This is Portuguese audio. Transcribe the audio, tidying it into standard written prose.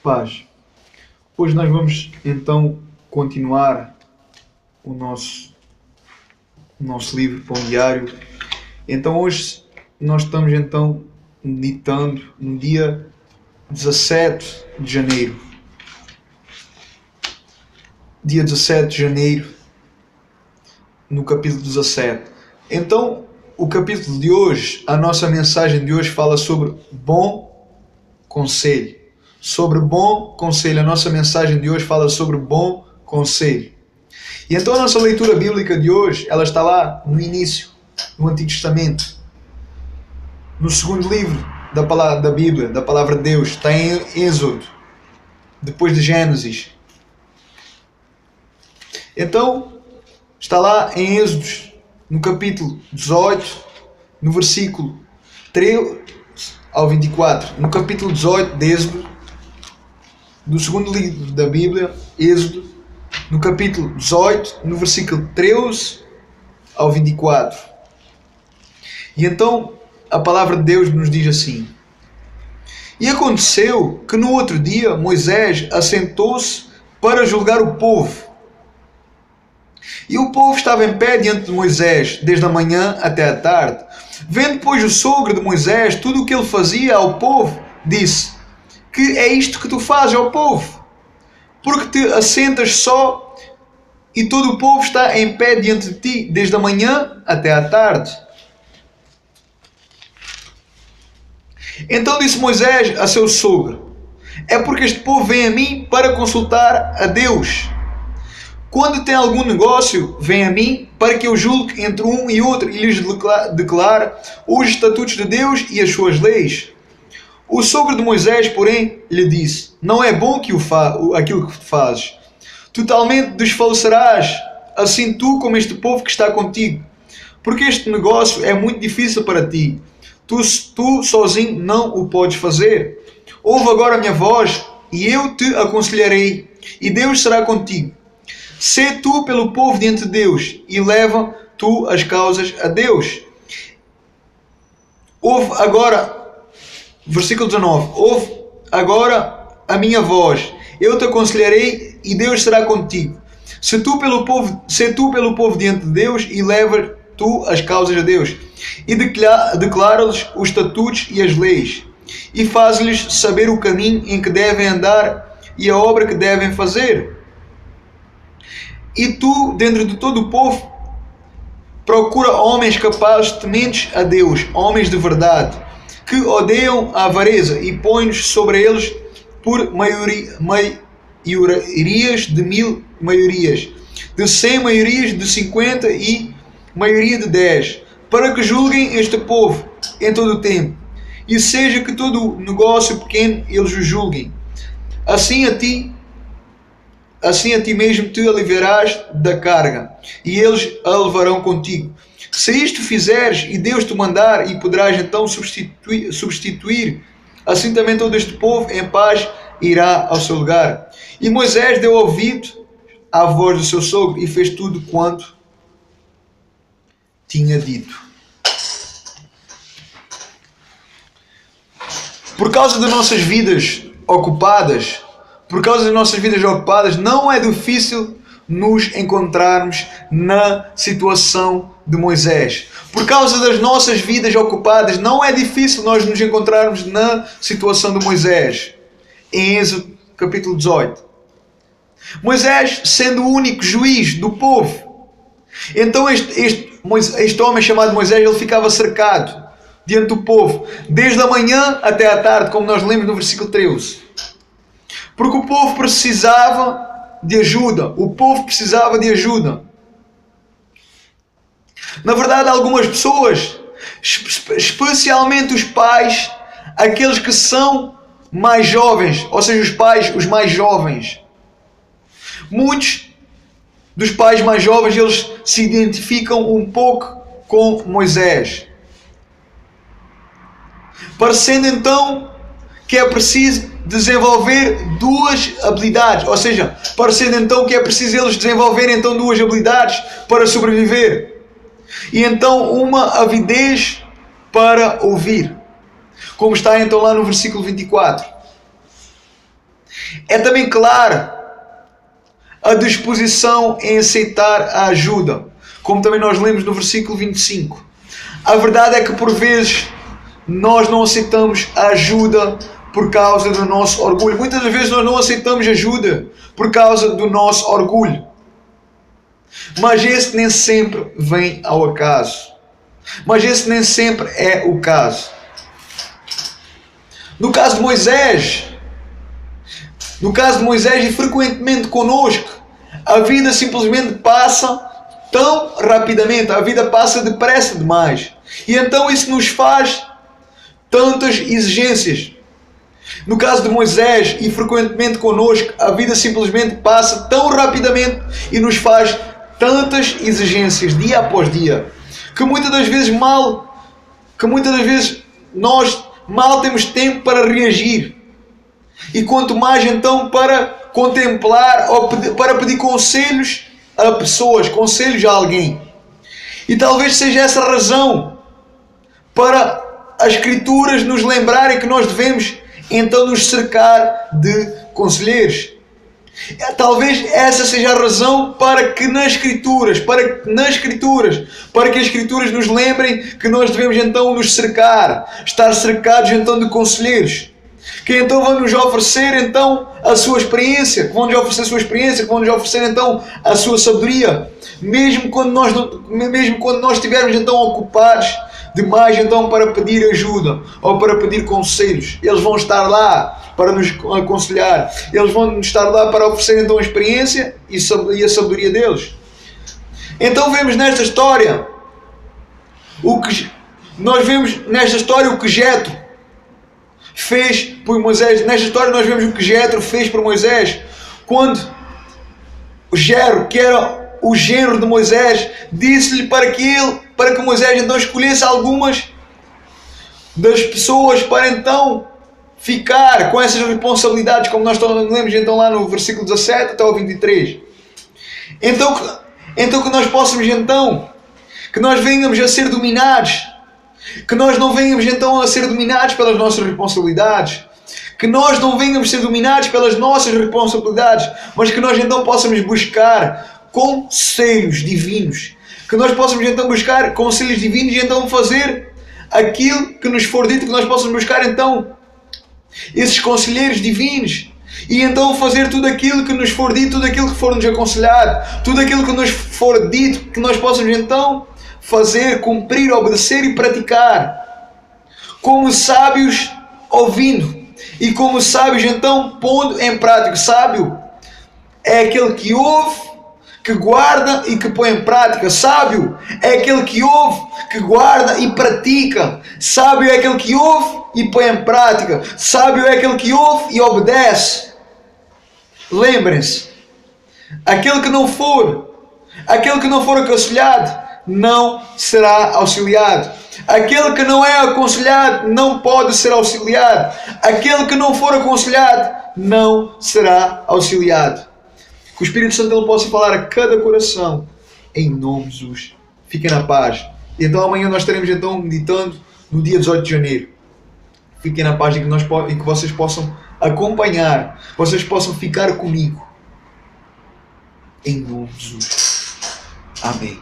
Paz. Hoje nós vamos então continuar o nosso livro Pão Diário. Então hoje nós estamos então meditando no dia 17 de janeiro. Dia 17 de janeiro, no capítulo 17. Então, o capítulo de hoje, a nossa mensagem de hoje fala sobre bom conselho. Sobre bom conselho. A nossa mensagem de hoje fala sobre bom conselho. E então a nossa leitura bíblica de hoje, ela está lá no início, no Antigo Testamento. No segundo livro da Bíblia, da Palavra de Deus, está em Êxodo, depois de Gênesis. Então, está lá em Êxodo, no capítulo 18, no versículo 13 ao 24. No capítulo 18 de Êxodo, do segundo livro da Bíblia, Êxodo, no capítulo 18, no versículo 13 ao 24. E então, a palavra de Deus nos diz assim: E aconteceu que no outro dia Moisés assentou-se para julgar o povo. E o povo estava em pé diante de Moisés, desde a manhã até a tarde. Vendo, pois, o sogro de Moisés tudo o que ele fazia ao povo, disse: Que é isto que tu fazes ao povo? Porque te assentas só e todo o povo está em pé diante de ti, desde a manhã até à tarde. Então disse Moisés a seu sogro: É porque este povo vem a mim para consultar a Deus. Quando tem algum negócio, vem a mim para que eu julgue entre um e outro e lhes declare os estatutos de Deus e as suas leis. O sogro de Moisés, porém, lhe disse: Não é bom aquilo que fazes. Totalmente desfalecerás, assim tu como este povo que está contigo, porque este negócio é muito difícil para ti. Tu sozinho não o podes fazer. Ouve agora a minha voz, e eu te aconselharei, e Deus será contigo. Sê tu pelo povo diante de Deus, e leva tu as causas a Deus. Ouve agora, versículo 19, ouve agora a minha voz, eu te aconselharei, e Deus será contigo. Sê tu pelo povo diante de Deus, e leva tu as causas a Deus. E declara-lhes os estatutos e as leis, e faz-lhes saber o caminho em que devem andar e a obra que devem fazer. E tu, dentro de todo o povo, procura homens capazes, tementes a Deus, homens de verdade, que odeiam a avareza, e põe-nos sobre eles por maiorias de 1000 maiorias, de 100 maiorias, de 50 e maioria de 10, para que julguem este povo em todo o tempo, e seja que todo o negócio pequeno eles o julguem. Assim a ti mesmo te aliviarás da carga, e eles a levarão contigo. Se isto fizeres e Deus te mandar, e poderás então substituir, assim também todo este povo em paz irá ao seu lugar. E Moisés deu ouvido à voz do seu sogro e fez tudo quanto tinha dito. Por causa das nossas vidas ocupadas, não é difícil nos encontrarmos na situação de Moisés. Por causa das nossas vidas ocupadas, não é difícil nós nos encontrarmos na situação de Moisés. Em Êxodo capítulo 18. Moisés sendo o único juiz do povo. Então este homem chamado Moisés, ele ficava cercado diante do povo, desde a manhã até à tarde, como nós lemos no versículo 13. Porque o povo precisava de ajuda. Na verdade, algumas pessoas, especialmente os pais, aqueles que são mais jovens, ou seja, os mais jovens. Muitos dos pais mais jovens, eles se identificam um pouco com Moisés, parecendo então que é preciso desenvolver duas habilidades, ou seja, parecendo então que é preciso eles desenvolverem então duas habilidades para sobreviver. E então uma avidez para ouvir, como está então lá no versículo 24. É também claro a disposição em aceitar a ajuda, como também nós lemos no versículo 25. A verdade é que por vezes nós não aceitamos a ajuda por causa do nosso orgulho. Muitas vezes nós não aceitamos ajuda por causa do nosso orgulho. Mas esse nem sempre vem ao acaso. Mas esse nem sempre é o caso. No caso de Moisés e frequentemente conosco, a vida simplesmente passa tão rapidamente, a vida passa depressa demais. E então isso nos faz tantas exigências. No caso de Moisés e frequentemente conosco, a vida simplesmente passa tão rapidamente e nos faz tantas exigências dia após dia, que muitas das vezes nós mal temos tempo para reagir. E quanto mais então para contemplar ou para pedir conselhos a pessoas, conselhos a alguém. E talvez seja essa a razão para as Escrituras nos lembrarem que nós devemos então nos cercar de conselheiros. Talvez essa seja a razão para que as Escrituras nos lembrem que nós devemos então nos cercar, estar cercados então de conselheiros, que então vão nos oferecer então a sua experiência, que vão nos oferecer a sua experiência, que vão nos oferecer então a sua sabedoria, mesmo quando nós estivermos então ocupados demais então para pedir ajuda ou para pedir conselhos. Eles vão estar lá para nos aconselhar, eles vão estar lá para oferecer então a experiência e a sabedoria deles. Então vemos nesta história o que Jetro fez por Moisés. Nesta história nós vemos o que Jetro fez por Moisés, quando o Jetro, que era o genro de Moisés, disse-lhe para que Moisés então escolhesse algumas das pessoas para então ficar com essas responsabilidades, como nós lemos então lá no versículo 17 até o 23. Então que nós possamos então, que nós venhamos a ser dominados, que nós não venhamos então a ser dominados pelas nossas responsabilidades, que nós não venhamos a ser dominados pelas nossas responsabilidades, mas que nós então possamos buscar conselhos divinos, que nós possamos então buscar conselhos divinos e então fazer aquilo que nos for dito, que nós possamos buscar então esses conselheiros divinos e então fazer tudo aquilo que nos for dito, tudo aquilo que for nos aconselhado, tudo aquilo que nos for dito, que nós possamos então fazer, cumprir, obedecer e praticar, como sábios ouvindo e como sábios então pondo em prática. Sábio é aquele que ouve, que guarda e que põe em prática. Sábio é aquele que ouve, que guarda e pratica. Sábio é aquele que ouve e põe em prática. Sábio é aquele que ouve e obedece. Lembrem-se, aquele que não for aconselhado não será auxiliado. Aquele que não é aconselhado não pode ser auxiliado. Aquele que não for aconselhado não será auxiliado. Que o Espírito Santo ele possa falar a cada coração em nome de Jesus. Fiquem na paz. E então amanhã nós estaremos então meditando no dia 18 de janeiro. Fiquem na paz e que vocês possam acompanhar, vocês possam ficar comigo. Em nome de Jesus. Amém.